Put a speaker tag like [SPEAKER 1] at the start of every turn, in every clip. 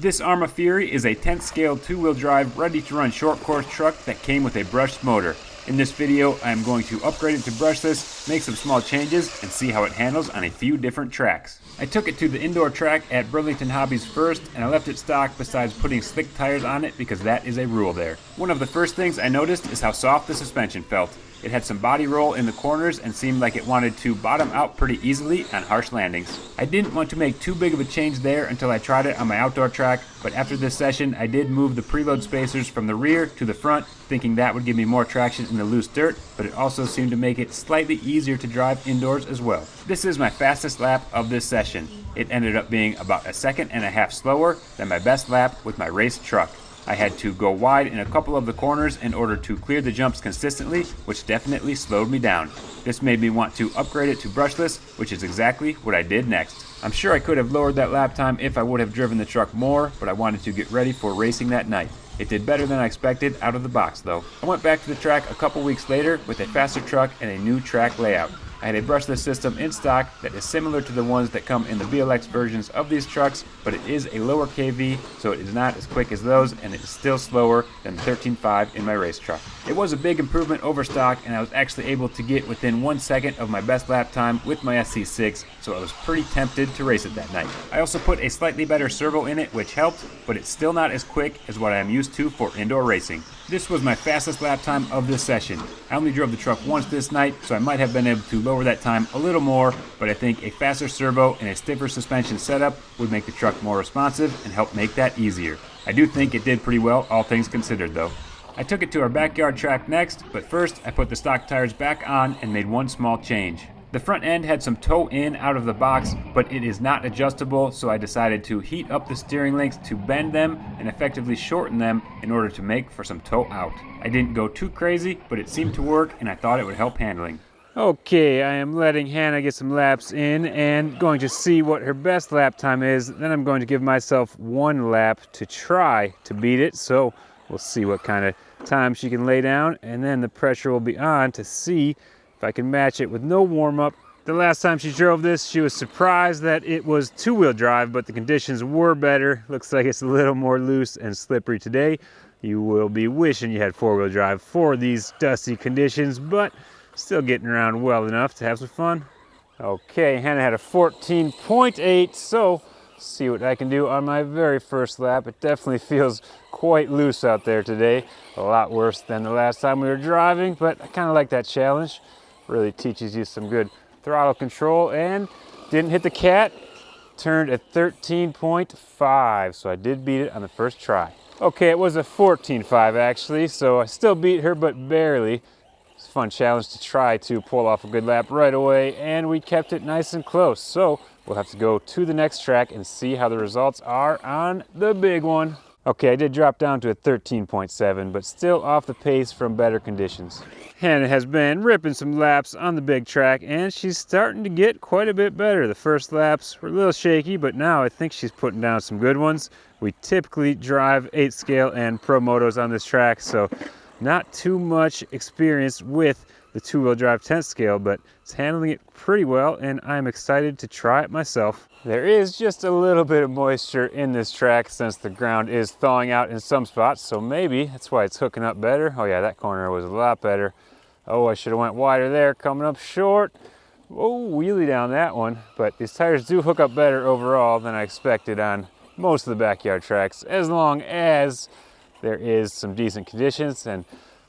[SPEAKER 1] This Arrma Fury is a 10th scale 2-wheel drive ready to run short course truck that came with a brushed motor. In this video, I am going to upgrade it to brushless, make some small changes, and see how it handles on a few different tracks. I took it to the indoor track at Burlington Hobbies first, and I left it stock besides putting slick tires on it because that is a rule there. One of the first things I noticed is how soft the suspension felt. It had some body roll in the corners and seemed like it wanted to bottom out pretty easily on harsh landings. I didn't want to make too big of a change there until I tried it on my outdoor track, but after this session I did move the preload spacers from the rear to the front, thinking that would give me more traction in the loose dirt, but it also seemed to make it slightly easier to drive indoors as well. This is my fastest lap of this session. It ended up being about a second and a half slower than my best lap with my race truck. I had to go wide in a couple of the corners in order to clear the jumps consistently, which definitely slowed me down. This made me want to upgrade it to brushless, which is exactly what I did next. I'm sure I could have lowered that lap time if I would have driven the truck more, but I wanted to get ready for racing that night. It did better than I expected out of the box though. I went back to the track a couple weeks later with a faster truck and a new track layout. I had a brushless system in stock that is similar to the ones that come in the BLX versions of these trucks, but it is a lower KV, so it is not as quick as those, and it is still slower than the 13.5 in my race truck. It was a big improvement over stock, and I was actually able to get within 1 second of my best lap time with my SC6, so I was pretty tempted to race it that night. I also put a slightly better servo in it, which helped, but it's still not as quick as what I am used to for indoor racing. This was my fastest lap time of this session. I only drove the truck once this night, so I might have been able to lower that time a little more, but I think a faster servo and a stiffer suspension setup would make the truck more responsive and help make that easier. I do think it did pretty well, all things considered though. I took it to our backyard track next, but first I put the stock tires back on and made one small change. The front end had some toe in out of the box, but it is not adjustable, so I decided to heat up the steering links to bend them and effectively shorten them in order to make for some toe out. I didn't go too crazy, but it seemed to work and I thought it would help handling. Okay, I am letting Hannah get some laps in and going to see what her best lap time is. Then I'm going to give myself one lap to try to beat it, so we'll see what kind of time she can lay down, and then the pressure will be on to see if I can match it with no warm-up. The last time she drove this, she was surprised that it was two-wheel drive, but the conditions were better. Looks like it's a little more loose and slippery today. You will be wishing you had four-wheel drive for these dusty conditions, but still getting around well enough to have some fun. Okay, Hannah had a 14.8, so see what I can do on my very first lap. It definitely feels quite loose out there today. A lot worse than the last time we were driving, but I kind of like that challenge. Really teaches you some good throttle control, and didn't hit the cat. Turned at 13.5, so I did beat it on the first try. Okay, it was a 14.5 actually, so I still beat her, but barely. It's a fun challenge to try to pull off a good lap right away, and we kept it nice and close. So we'll have to go to the next track and see how the results are on the big one. Okay, I did drop down to a 13.7, but still off the pace from better conditions. Hannah has been ripping some laps on the big track, and she's starting to get quite a bit better. The first laps were a little shaky, but now I think she's putting down some good ones. We typically drive 8 scale and pro motos on this track, so not too much experience with the two-wheel drive 10th scale, but it's handling it pretty well, and I'm excited to try it myself. There is just a little bit of moisture in this track since the ground is thawing out in some spots, so maybe that's why it's hooking up better. Oh yeah, that corner was a lot better. Oh, I should have went wider there, coming up short. Oh, wheelie down that one. But these tires do hook up better overall than I expected on most of the backyard tracks, as long as there is some decent conditions, and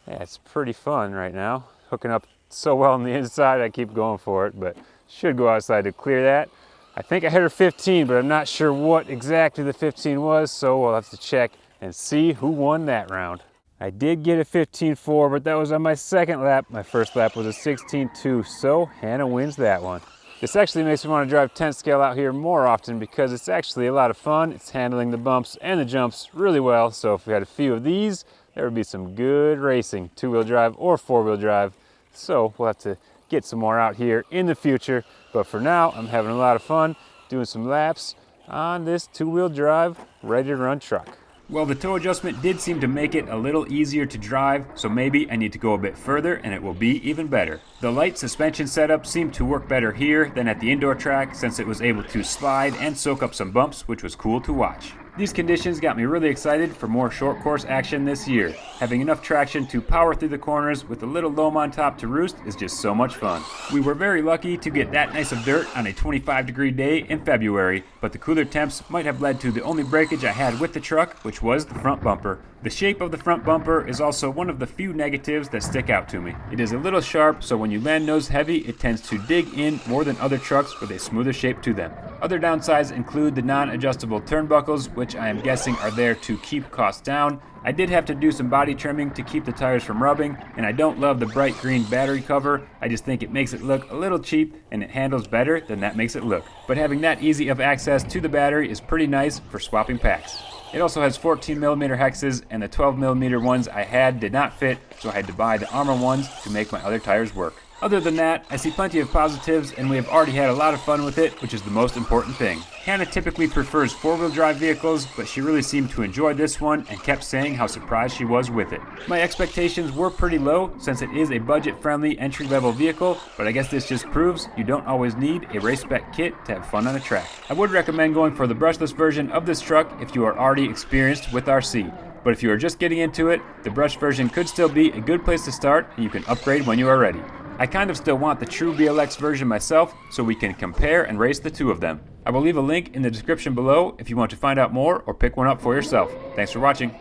[SPEAKER 1] yeah, it's pretty fun right now. Hooking up so well on the inside, I keep going for it, but should go outside to clear that. I think I hit her 15, but I'm not sure what exactly the 15 was, so we'll have to check and see who won that round. I did get a 15.4, but that was on my second lap. My first lap was a 16.2, so Hannah wins that one. This actually makes me want to drive 10 scale out here more often because it's actually a lot of fun. It's handling the bumps and the jumps really well, so if we had a few of these, there would be some good racing, two-wheel drive or four-wheel drive. So we'll have to get some more out here in the future, but for now I'm having a lot of fun doing some laps on this two-wheel drive ready to run truck. Well, the toe adjustment did seem to make it a little easier to drive, so maybe I need to go a bit further and it will be even better. The light suspension setup seemed to work better here than at the indoor track since it was able to slide and soak up some bumps, which was cool to watch. These conditions got me really excited for more short course action this year. Having enough traction to power through the corners with a little loam on top to roost is just so much fun. We were very lucky to get that nice of dirt on a 25-degree day in February, but the cooler temps might have led to the only breakage I had with the truck, which was the front bumper. The shape of the front bumper is also one of the few negatives that stick out to me. It is a little sharp, so when you land nose heavy, it tends to dig in more than other trucks with a smoother shape to them. Other downsides include the non-adjustable turnbuckles, which I am guessing are there to keep costs down. I did have to do some body trimming to keep the tires from rubbing, and I don't love the bright green battery cover. I just think it makes it look a little cheap, and it handles better than that makes it look. But having that easy of access to the battery is pretty nice for swapping packs. It also has 14mm hexes, and the 12mm ones I had did not fit, so I had to buy the Arrma ones to make my other tires work. Other than that, I see plenty of positives, and we have already had a lot of fun with it, which is the most important thing. Hannah typically prefers four-wheel drive vehicles, but she really seemed to enjoy this one and kept saying how surprised she was with it. My expectations were pretty low since it is a budget-friendly entry-level vehicle, but I guess this just proves you don't always need a race spec kit to have fun on a track. I would recommend going for the brushless version of this truck if you are already experienced with RC. But if you are just getting into it, the brush version could still be a good place to start, and you can upgrade when you are ready. I kind of still want the true BLX version myself, so we can compare and race the two of them. I will leave a link in the description below if you want to find out more or pick one up for yourself. Thanks for watching.